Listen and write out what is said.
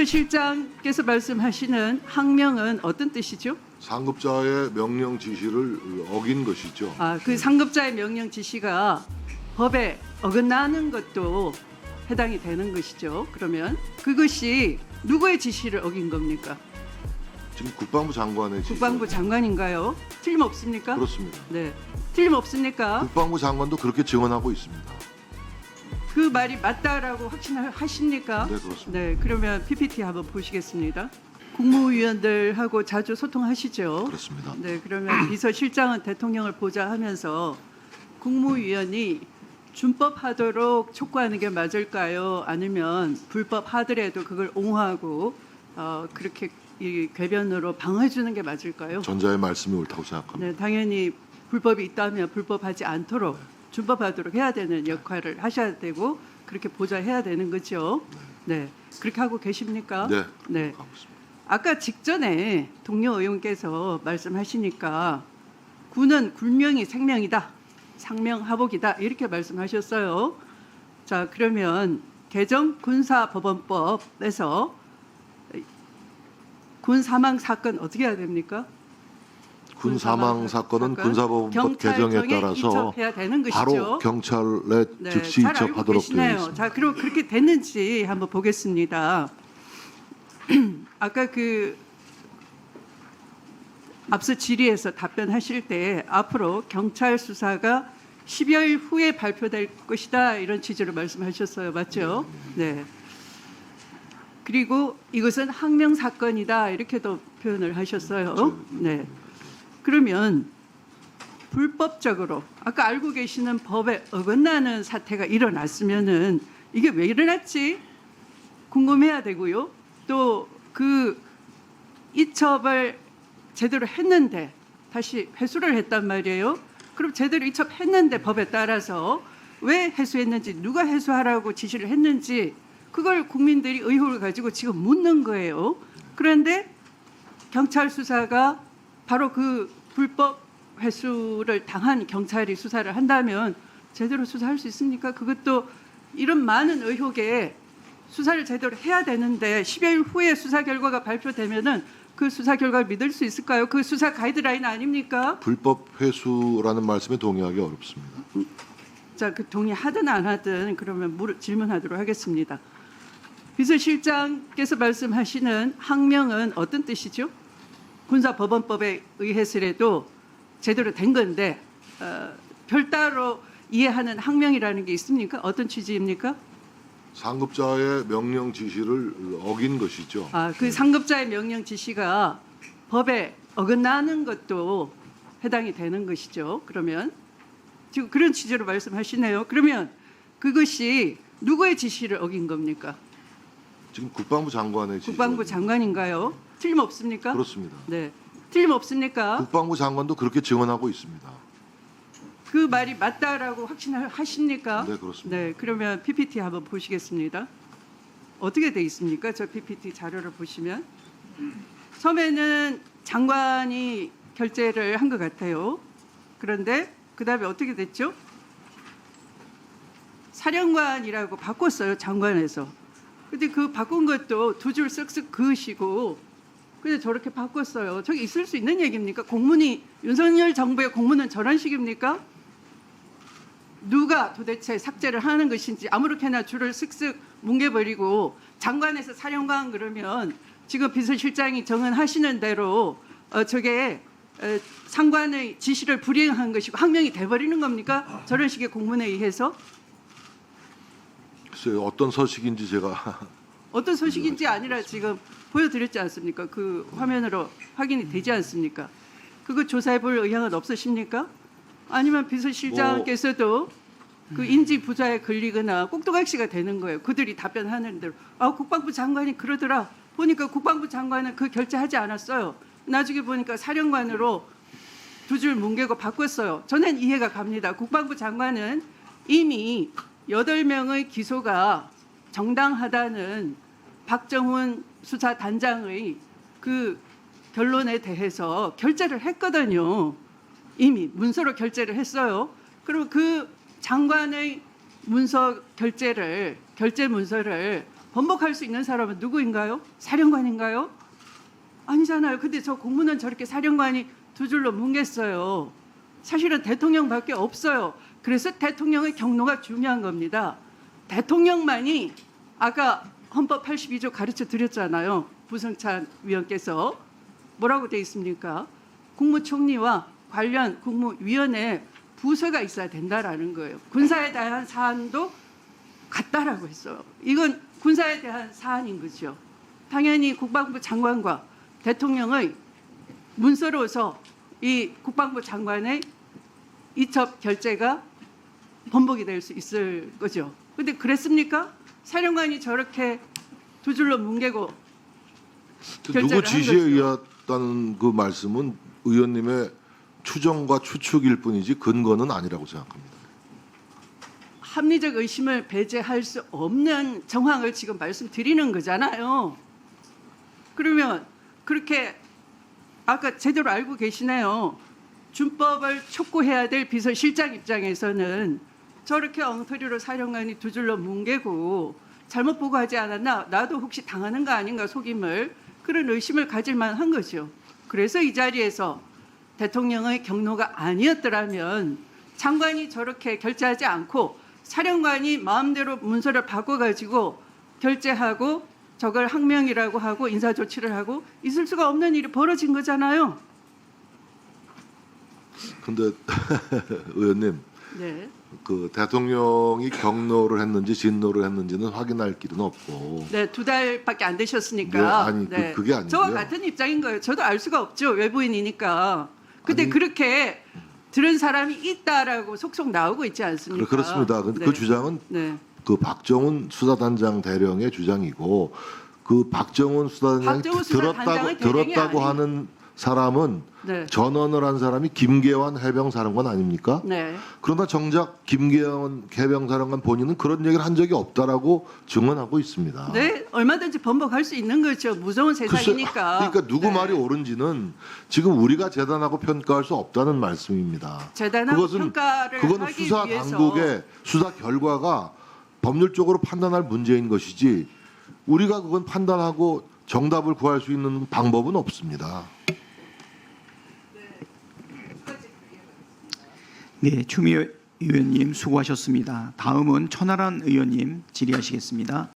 비서실장께서 말씀하시는 항명은 어떤 뜻이죠? 상급자의 명령 지시를 어긴 것이죠. 그 상급자의 명령 지시가 법에 어긋나는 것도 해당이 되는 것이죠. 그러면 그것이 누구의 지시를 어긴 겁니까? 지금 국방부 장관의 지시. 국방부 장관인가요? 틀림없습니까? 그렇습니다. 네, 틀림없습니까? 국방부 장관도 그렇게 증언하고 있습니다. 그 말이 맞다라고 확신하십니까? 네, 그렇습니다. 네, 그러면 PPT 한번 보시겠습니다. 국무위원들하고 자주 소통하시죠? 그렇습니다. 네, 그러면 비서실장은 대통령을 보좌하면서 국무위원이 준법하도록 촉구하는 게 맞을까요? 아니면 불법하더라도 그걸 옹호하고 그렇게 이 궤변으로 방어해주는 게 맞을까요? 전자의 말씀이 옳다고 생각합니다. 네, 당연히 불법이 있다면 불법하지 않도록 준법하도록 해야 되는 역할을 하셔야 되고 그렇게 보좌해야 되는 거죠. 네, 그렇게 하고 계십니까? 네, 네. 하고 있습니다. 아까 직전에 동료 의원께서 말씀하시니까 군은 군명이 생명이다, 상명하복이다 이렇게 말씀하셨어요. 자, 그러면 개정 군사법원법에서 군 사망 사건 어떻게 해야 됩니까? 군 사망 사건은 군사법원법 개정에 따라서 이첩해야 되는 것이죠. 바로 경찰에 네, 즉시 잘 알고 이첩하도록 되어 계시네요. 있습니다. 자, 그럼 그렇게 됐는지 한번 보겠습니다. 아까 앞서 질의에서 답변하실 때 앞으로 경찰 수사가 10여일 후에 발표될 것이다 이런 취지로 말씀하셨어요. 맞죠? 네. 그리고 이것은 항명 사건이다 이렇게도 표현을 하셨어요. 네. 그러면 불법적으로 아까 알고 계시는 법에 어긋나는 사태가 일어났으면은 이게 왜 일어났지 궁금해야 되고요. 또 그 이첩을 제대로 했는데 다시 회수를 했단 말이에요. 그럼 제대로 이첩했는데 법에 따라서 왜 회수했는지 누가 회수하라고 지시를 했는지 그걸 국민들이 의혹을 가지고 지금 묻는 거예요. 그런데 경찰 수사가 바로 그 불법 회수를 당한 경찰이 수사를 한다면 제대로 수사할 수 있습니까? 그것도 이런 많은 의혹에 수사를 제대로 해야 되는데 10여일 후에 수사 결과가 발표되면은 그 수사 결과를 믿을 수 있을까요? 그 수사 가이드라인 아닙니까? 불법 회수라는 말씀에 동의하기 어렵습니다. 자, 그 동의하든 안 하든 그러면 질문하도록 하겠습니다. 비서실장께서 말씀하시는 항명은 어떤 뜻이죠? 군사법원법에 의해서라도 제대로 된 건데 별따로 이해하는 항명이라는 게 있습니까? 어떤 취지입니까? 상급자의 명령 지시를 어긴 것이죠. 그 상급자의 명령 지시가 법에 어긋나는 것도 해당이 되는 것이죠. 그러면 지금 그런 취지로 말씀하시네요. 그러면 그것이 누구의 지시를 어긴 겁니까? 지금 국방부 장관의 지시. 국방부 장관인가요? 틀림없습니까? 그렇습니다. 네, 틀림없습니까? 국방부 장관도 그렇게 증언하고 있습니다. 그 말이 맞다라고 확신하십니까? 네, 그렇습니다. 네, 그러면 PPT 한번 보시겠습니다. 어떻게 돼 있습니까? 저 PPT 자료를 보시면 처음에는 장관이 결재를 한 것 같아요. 그런데 그 다음에 어떻게 됐죠? 사령관이라고 바꿨어요, 장관에서. 근데 그 바꾼 것도 두 줄 쓱쓱 그으시고 근데 저렇게 바꿨어요. 저게 있을 수 있는 얘기입니까? 공문이 윤석열 정부의 공문은 저런 식입니까? 누가 도대체 삭제를 하는 것인지 아무렇게나 줄을 쓱쓱 뭉개버리고 장관에서 사령관 그러면 지금 비서실장이 정언하시는 대로 저게 상관의 지시를 불이행한 것이고 항명이 돼버리는 겁니까? 저런 식의 공문에 의해서? 글쎄요, 어떤 서식인지 제가 어떤 소식인지 아니라 지금 보여드렸지 않습니까? 그 화면으로 확인이 되지 않습니까? 그거 조사해볼 의향은 없으십니까? 아니면 비서실장께서도 그 인지 부자에 걸리거나 꼭두각시가 되는 거예요. 그들이 답변하는 대로 국방부 장관이 그러더라. 보니까 국방부 장관은 그 결재하지 않았어요. 나중에 보니까 사령관으로 두 줄 뭉개고 바꿨어요. 저는 이해가 갑니다. 국방부 장관은 이미 8명의 기소가 정당하다는 박정훈 수사단장의 그 결론에 대해서 결재를 했거든요. 이미 문서로 결재를 했어요. 그리고 그 장관의 문서 결재 문서를 번복할 수 있는 사람은 누구인가요? 사령관인가요? 아니잖아요. 근데 저 공문은 저렇게 사령관이 두 줄로 뭉갰어요. 사실은 대통령밖에 없어요. 그래서 대통령의 경로가 중요한 겁니다. 대통령만이 아까 헌법 82조 가르쳐 드렸잖아요. 부성찬 위원께서 뭐라고 돼 있습니까? 국무총리와 관련 국무위원회 부서가 있어야 된다라는 거예요. 군사에 대한 사안도 같다라고 했어요. 이건 군사에 대한 사안인 거죠. 당연히 국방부 장관과 대통령의 문서로서 이 국방부 장관의 이첩 결재가 번복이 될 수 있을 거죠. 근데 그랬습니까? 사령관이 저렇게 두 줄로 뭉개고 결재를 누구 한 지시에 거죠. 의했다는 그 말씀은 의원님의 추정과 추측일 뿐이지 근거는 아니라고 생각합니다. 합리적 의심을 배제할 수 없는 정황을 지금 말씀드리는 거잖아요. 그러면 그렇게 아까 제대로 알고 계시네요. 준법을 촉구해야 될 비서실장 입장에서는 저렇게 엉터리로 사령관이 두 줄로 뭉개고 잘못 보고하지 않았나? 나도 혹시 당하는 거 아닌가 속임을 그런 의심을 가질 만한 거죠. 그래서 이 자리에서 대통령의 경로가 아니었더라면 장관이 저렇게 결재하지 않고 사령관이 마음대로 문서를 바꿔가지고 결재하고 저걸 항명이라고 하고 인사조치를 하고 있을 수가 없는 일이 벌어진 거잖아요. 근데 의원님, 네, 그 대통령이 경로를 했는지 진노를 했는지는 확인할 길은 없고. 네, 2달밖에 안 되셨으니까. 네, 아니, 그게 아니고요. 저와 같은 입장인 거예요. 저도 알 수가 없죠. 외부인이니까. 근데 아니, 그렇게 들은 사람이 있다라고 속속 나오고 있지 않습니까? 그렇습니다. 근데 네. 그 주장은 네. 그 박정훈 수사단장 대령의 주장이고, 그 박정훈 수사단장이 박정훈 수사단장의 대령이 들었다고 아니- 하는 사람은 네. 전언을 한 사람이 김계환 해병사령관 아닙니까? 네. 그러나 정작 김계환 해병사령관 본인은 그런 얘기를 한 적이 없다라고 증언하고 있습니다. 네, 얼마든지 번복할 수 있는 거죠. 무서운 글쎄, 세상이니까. 그러니까 누구 네. 말이 옳은지는 지금 우리가 재단하고 평가할 수 없다는 말씀입니다. 재단하고 평가를 그거는 하기 수사 위해서 당국의 수사 결과가 법률적으로 판단할 문제인 것이지 우리가 그건 판단하고 정답을 구할 수 있는 방법은 없습니다. 네, 추미애 의원님 수고하셨습니다. 다음은 천하람 의원님 질의하시겠습니다.